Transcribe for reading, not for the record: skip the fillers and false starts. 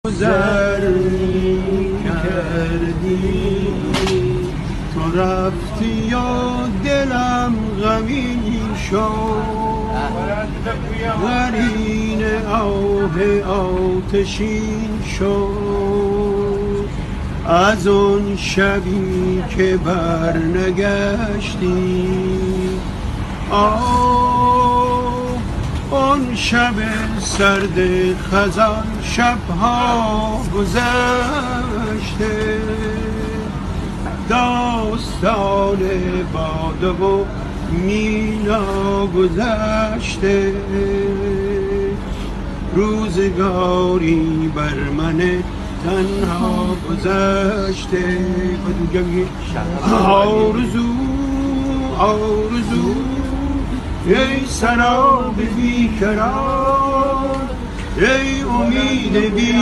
گذر کردی تو رفتی و دلم غمین شد قرین آه آتشین شد از اون شبی که برنگشتی اون شب سرد خزان شبها گذشته داستان باده و مینا گذشته روزگاری بر من تنها گذشته آرزو ای سراب بیقرار ای امید بی